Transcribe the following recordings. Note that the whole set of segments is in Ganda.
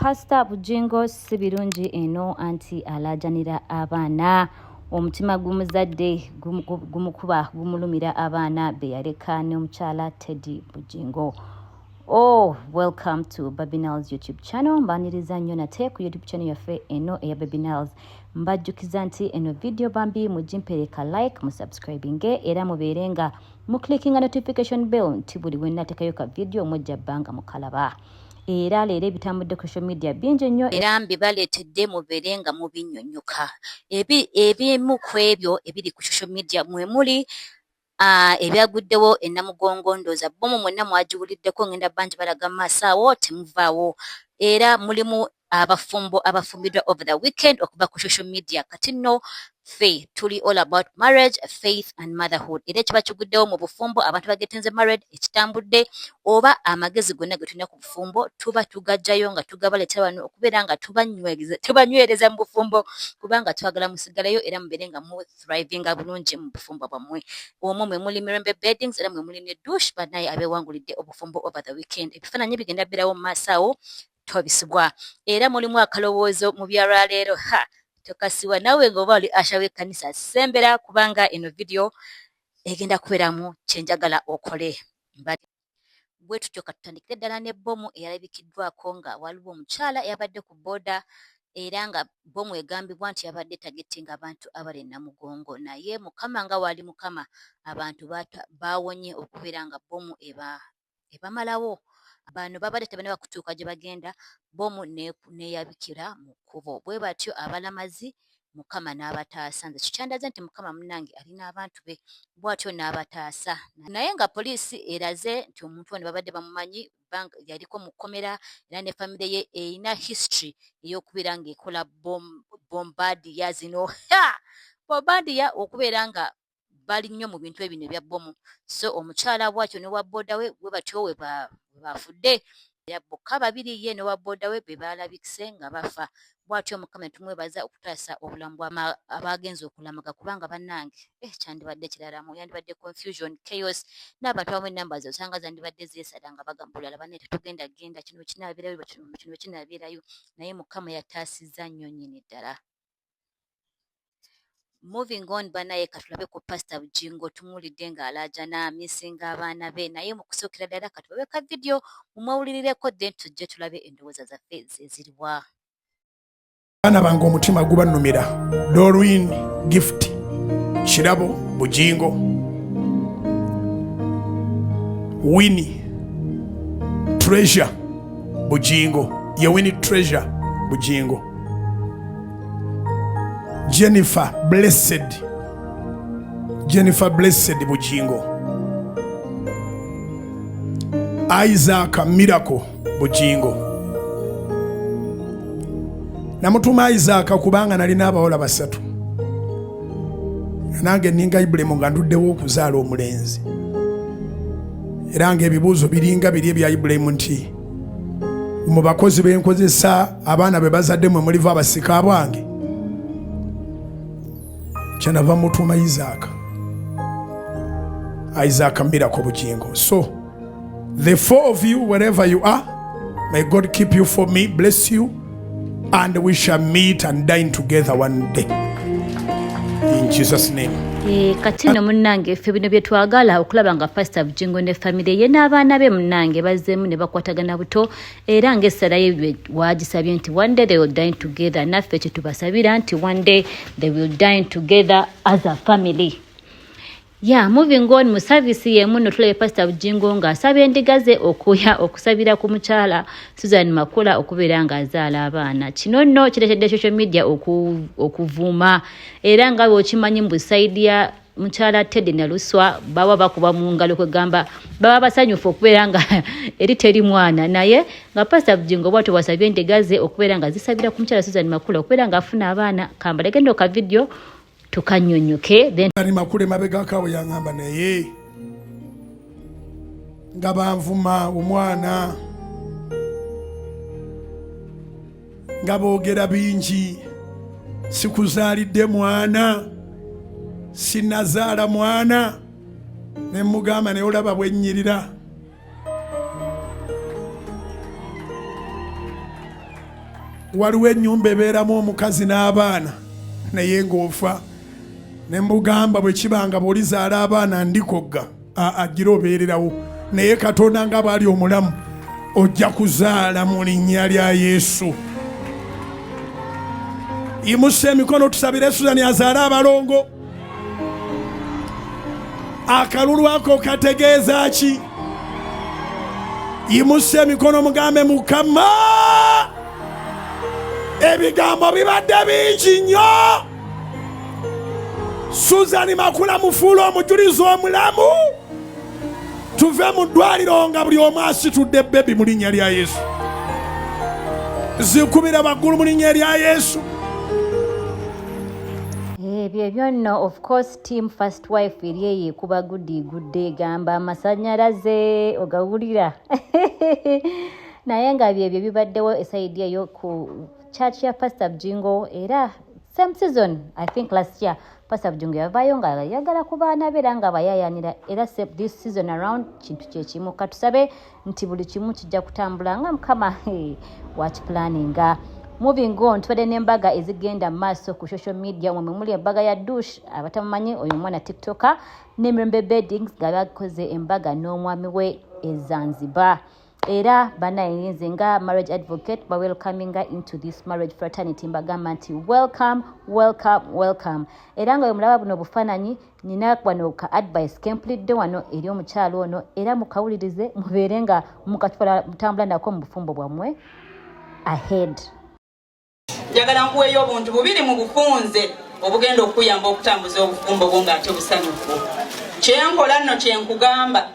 Pastor Bujingo si birungi eno anti alajanira abaana omutima gumuzadde gumukuba gumulumira abaana beyaleka ne omukyala Teddy Bujingo. Oh, welcome to Babinals YouTube channel. Mbaniriza nnyo nate ku YouTube channel yaffe eno eya Babinals. Mbajjukiza nti eno video bambi mujimpereka like, musubscribinge era muberenga muklickinga notification bell nti buli wennateekayo ka video mujja bbanga mukalaba. Era leero ebitambudde ku social media bingi nnyo era mbibaleetedde muberenga mubinnyonnyoka. Ebimu ku ebyo ebiri ku social media mwe muli ebyaguddewo ennamugongo ndooza bomu mwenna mwagiwuliddeko ngenda bangi balaga maaso awo temuvaawo era mulimu abafumbo abafumbiddwa over the weekend okuva ku social media kati nno ffe tuli all about marriage, faith and motherhood. Era kiba kiguddewo mu bufumbo abantu bagetenze married ekitambudde oba amagezi gonna ge tulina ku bufumbo tuba tugajjayo nga tugabaleetera wano okubeera nga tubanywereza mu bufumbo kubanga twagala musigaleyo era mubeere nga mu thrivinga bulungi mu bufumbo bwammwe. Omwo mwe muli Mirembe Beddings era mwe muli ne Dush bannaye abeewangulidde obufumbo over the weekend. Ebifaananyi bigenda birawo mu maaso awo tobisibwa. Era mulimu akalowoozo mu byalwaleero tokasiwa nawe ng'oba oli asha w'ekkanisa sembera kubanga eno video egenda kubeeramu kyenjagala okole. Bwe tutyo katutandikire ddala n'ebbomu eyalabikiddwako nga waliwo omukyala yabadde ku booda era nga bbomu egambibwa nti yabadde tagettinga abantu abali Namugongo naye Mukama nga wali Mukama abantu baawonye okubeera nga bbomu ebamalawo. Bano babadde tebane bakutuuka gye bagenda bomu neeyabikira mu kkubo. Bwe batyo abalamazi Mukama n'abataasa. Nze kikyandaze nti Mukama munnange alina abantu be bw'atyo n'abataasa. Naye nga poliisi eraze nti omuntu ono babadde bamumanyi yaliko mu kkomera era ne famire ye erina history ey'okubeera ng'ekola bombardier zino. Bombardier okubeera nga bali nnyo mu bintu ebino ebya bbomu. So omukyala bw'atyo ne wa booda we bwe batyo we bafudde era bokka babiri ye ne wa booda we be baalabikise nga bafa. Bw'atyo Mukama tumwebaza okutaasa obulamu bw'abagenze okulamaga kubanga bannange kyandibadde kiralamu yandibadde confusion chaos n'abantu abamu ennamba ze osanga zandibadde zeesala nga bagamba bulala banne tetugenda genda kino kinaabeerayo kino kinaabeerayo naye Mukama yataasizza nnyo nnyini ddala. Moving on banaye katulabe ku Pastor Bujingo tumuwulidde ng'alaajana amisinga abaana be naye mu kusookera ddala katulabe ka video mumwewulirireko then tujje tulabe endowooza zaffe zeziriwa. Baana bange omutima gubannumira. Doreen Gift Kirabo Bujingo, Winnie Treasure Bujingo, ye Winnie Treasure Bujingo, Jennifer Blessed Bujingo, Isaac Miracle Bujingo. Namutuma Isaac kubanga nalina abawala basatu. Nange ninga Ibrahim nga nduddewo okuzaala omulenzi. Era ng'ebibuuzo biringa biri ebya Ibrahim nti mu bakozi b'enkozesa abaana be bazadde mwe muliva abasika bwange. Kyanava mutuma Isaac Miracle Bujingo. So the four of you wherever you are, may God keep you for me, bless you, and we shall meet and dine together one day in Jesus name. Kati no munnange ffe bino bye twagala okulaba nga Pastor Bujingo ne family ye n'abaana be munnange bazzeemu ne bakwatagana buto era ng'essala ye waagisabye nti one day they will dine together. Naffe kye tubasabira nti one day they will dine together as a family. Moving on mu service y'emu no tulabe Pastor Bujingo ng'asaba endiga ze okuya okusabira ku mukyala Susan Makula okubeera ng'azaala abaana. Kino nno kireetedde social media okuvuuma era nga bw'okimanyi mu sayidi ya mukyala Teddy Naluswa baba bakuba mu ngalo kwegamba baba basanyufu okubeera nga eri teri mwana naye nga Pastor Bujingo bw'atyo wasabye endiga ze okubeera nga zisabira ku mukyala Susan Makula okubeera ng'afuna abaana. Kambalege ndo ka video tukanyonyoke then ani makule mabega kawo yangamba naye nga banvuma omwana nga boogera bingi sikuzaalidde mwana sinazaala mwana ne mugamba naye olaba bwennyirira. waliwo ennyumba ebeeramu omukazi n'abaana naye ng'ofa ne mbugamba bwe kibanga bw'olizaala abaana ndikogga agira obeererawo naye Katonda nga bw'ali omulamu ojja kuzaala mu linnya lya Yesu. Yimusa emikono tusabire Suzani azaale abalongo. Akalulu ako kategeeza ki? Yimusa emikono mugambe Mukama, ebigambo bibadde bingi nnyo. Suzani Makula mufuula omujulizi omulamu. Tuve mu ddwaliro nga buli omu asitudde bebi mu linnya lya Yesu. Zikubira baggulu mu linnya lya Yesu. Ebyo byonna of course team first wife eri ekuba gudde gamba amasanyalaze ogawulira. Naye nga byebyo bibaddewo esayidi eyo ku church ya Pastor Bujingo era same season I think last year Pastor Bujingo yavaayo nga yagala ku baana be era nga bayayanira era this season around kintu kyekimu katusabe nti buli kimu kijja kutambula nga Mukama wakiplaninga. Moving on, tubadde n'embaga ezigenda maaso ku social media mwe muli embaga ya Dush abatamumanyi oyo mwana TikToker ne Mirembe Beddings nga bakoze embaga n'omwami we e Zanzibar. Era banayinze nga marriage advocate ba welcoming into this marriage fraternity mbagamba nti welcome. Era nga mulaba buno bufananyi nina kwano ka advice kempulidde wano eri omukyalo ono era mukawulirize mubeere nga mutambula nako mu bufumbo bwammwe ahead. Njagala nkuweeyo obuntu bubiri mu bufunze obugenda okuyamba okutambuza obufumbo bwo ng'ate busanyufu. Kyenkola nno kyenkugamba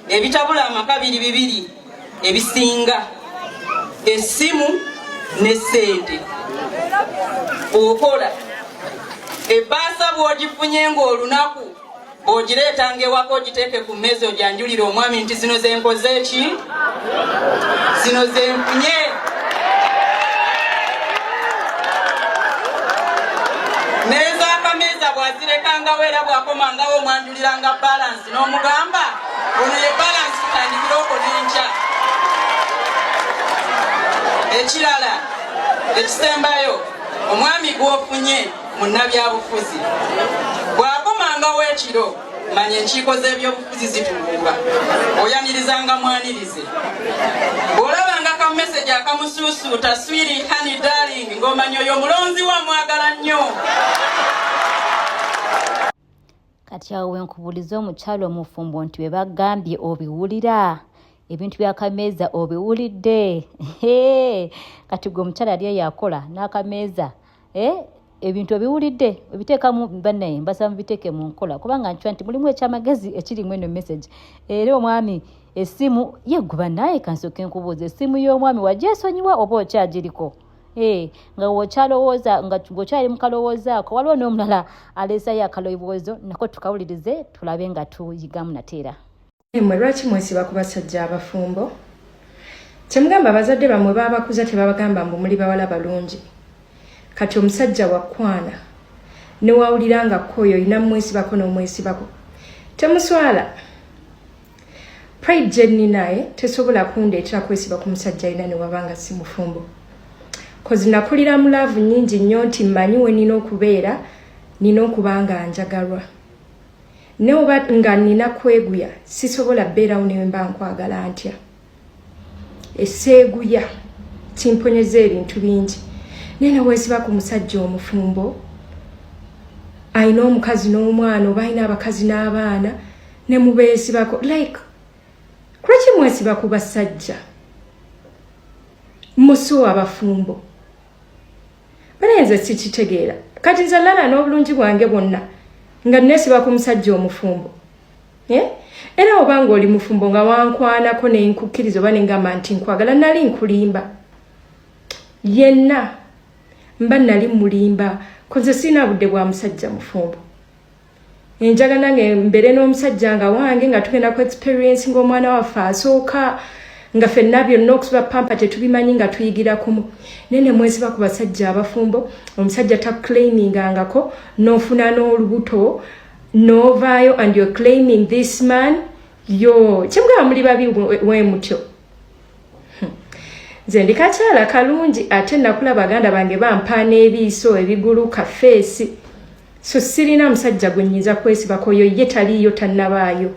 ebitabula amaka bibiri ebisinga essimu ne ssente. Okola ebbaasa bw'ogifunye ng'olunaku bw'ogireetanga ewaka ogiteeke ku mmeeza ogyanjulire omwami nti zino ze nkoze ki? Zino ze nfunye. Neza akameza bwazirekangawo era bwakomangawo omwanjuliranga balance n'omugamba ono ye balance tutandikiroko n'enkya. Ekirala ekisembayo omwami gw'ofunye mu nnabyabufuzi bw'akomangawo ekiro manya enkiiko z'ebyobufuzi zituuka oyanirizanga mwanirize. Bw'olabanga ka message akamusuusuuta sweetie honey darling ng'omanya oyo mulonzi wa mwagala nnyo. Kati awo wenkubuliza omukyalo omufumbo nti bwe bagambye obiwulira ebintu by'akameeza obiwulidde. Kati gwe omukyala yali yakola n'akameeza ebintu obiwulidde ebiteekamu bannaye mbasaba mubiteeke mu nkola kubanga nkywa nti mulimu ekyamagezi ekirimu eno message. Era omwami essimu yeguba naye kansooke nkubuuza essimu y'omwami wagyesonyiwa oba okyagiriko? Nga wokyalowooza nga ng'okyali mu kalowoozaako waliwo n'omulala aleesayo akalowoozo nako tukawulirize tulabe nga tuyigamu nateera. Mmwe lwaki mwesiba ku basajja abafumbo? Kyemugamba abazadde bammwe baabakuza tebabagamba mbu muli bawala balungi. Kati omusajja wakwana ne wawulira nga kkoyo olina mwesibako n'omwesibako temuswala. Pride Jenny naye tesobola kundeetera kwesiba ku musajja alina ne wabanga si mufumbo. Kozi nakulira mu laavu nnyingi nnyo nti mmanyi we nina okubeera nina okuba nga njagalwa. Ne oba nga nina kweguya sisobola beerawo ne mba nkwagala ntya. Esseeguya kimponyeza ebintu bingi. Nena weesiba ku musajja omufumbo alina omukazi n'omwana oba alina abakazi n'abaana ne mubeesibako like kulaki mwesiba ku basajja musuwa abafumbo? Banenze sikitegeera. Kati nze Lala n'obulungi bwange bwonna nga nneesiba ku musajja omufumbo. Era obanga oli mufumbo nga wankwanako ne nkukkiriza oba ne ngamba nti nkwagala nali nkulimba. Yenna mba nali mulimba konze sina budde bwa musajja mufumbo. Njagala nange mbere n'omusajja nga wange nga tugenda ku experience ng'omwana waffe asooka nga ffenna byonna okusiba pampa tetubimanyi nga tuyigira kumu. Nene mwesiba ku basajja abafumbo omusajja takuclaimingangako n'ofuna n'olubuto n'ovaayo and you're claiming this man. Yo kyemugamba muli babi we mutyo. nze ndi kakyala kalungi ate nakula baganda bange bampa n'ebiiso ebiguluka feesi so sirina musajja gwe nnyinza kwesibako yo ye taliyo tannabaayo.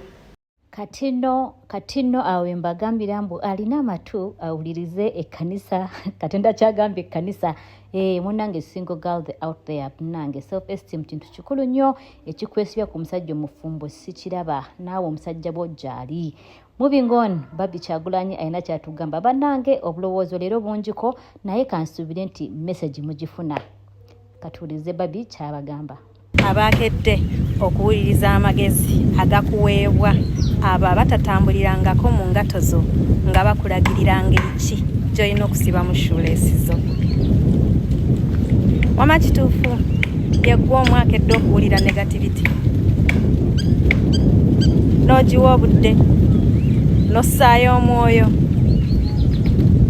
Katino awe mbagambira mbu alina amatu awulirize ekkanisa Katonda kyagambye ekkanisa munange single girl out there munange self esteem kintu kikulu nnyo ekikwesibya ku musajja omufumbo sikiraba naawe omusajja bw'ojjaali. Moving on, Babi Kyagulanyi alina kyatugamba bannange obulowoozo leero bungiko naye kansuubire nti message mugifuna. Katuulize Babi kyabagamba. Abakedde okuwuliriza amagezi agakuweebwa abo abatatambulirangako mu ngato zo nga bakulagirira ngeri ki gy'olina okusiba mu shuleesizo. Wama kituufu yeggwa omwakedde okuwulira negativity n'ogiwa obudde n'ossaayo omwoyo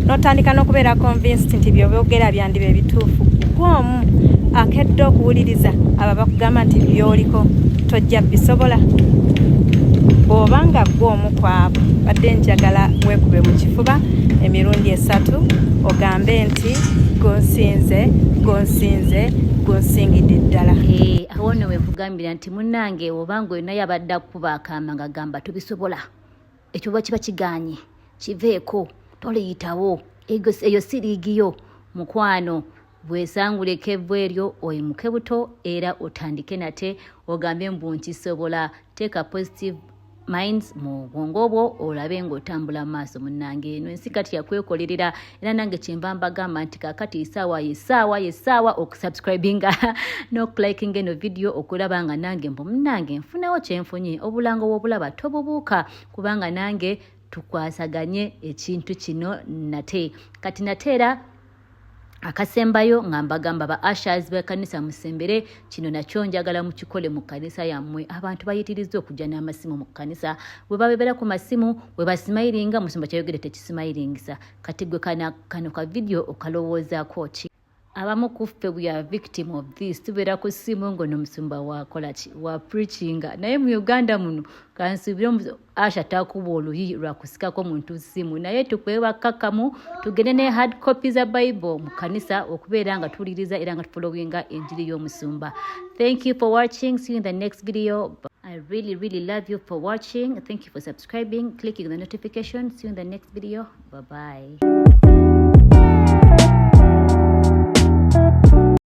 n'otandika n'okubeera convinced nti by'oboogera byandiba ebituufu gw'omu akedde okuwuliriza abo bakugamba nti by'oliko tojja bisobola. Bw'obanga gw'omu kwabo badde njagala weekube mu kifuba emirundi 3 ogambe nti gonsinzidde ddala. Awo nno weekugambira nti munnange obanga olina yabadde akuba akaama nga gamba tobisobola ekyo bwe kiba kigaanye kiveeko toliyitawo eyo siriigiyo mukwano bwesanguleko evvu eryo oyimuke buto era otandike nate ogambe mbu nkisobola. Teeka positive minds mu bwongo bwo olabe ng'otambula mu maaso munnange. Eno ensi kati yakwekolerera era nange kyemba mbagamba nti kaakati yessaawa okusubscribinga n'okulikinga eno video okulaba nga nange mbu munnange nfunawo kyenfunye obulango bw'obulaba tobubuuka kubanga nange tukwasaganye ekintu kino nate. Kati nateera akasembayo nga mbagamba ba ushers b'ekkanisa musembere kino nakyo njagala mukikole mu kkanisa yammwe. Abantu bayitiriza okujja n'amasimu mu kkanisa bwe babeera ku masimu bwe basimayiringa musumba kyayogere tekisimayiringisa. Kati gwe kano ka video okalowoozaako ki? Abamu ku ffe we are victim of this. Tubeera ku ssimu ng'ono omusumba wakola ki wa preachinga naye mu Uganda muno kansuubire Asha takuba oluyi lwa kusikako muntu ssimu naye tukwebakakamu tugende ne hard copy za Bible mu kanisa okubeera nga tuwuliriza era nga tufollowinga enjiri y'omusumba. Thank you for watching. See you in the next video. I really love you for watching. Thank you for subscribing, clicking the notification. See you in the next video. Bye bye.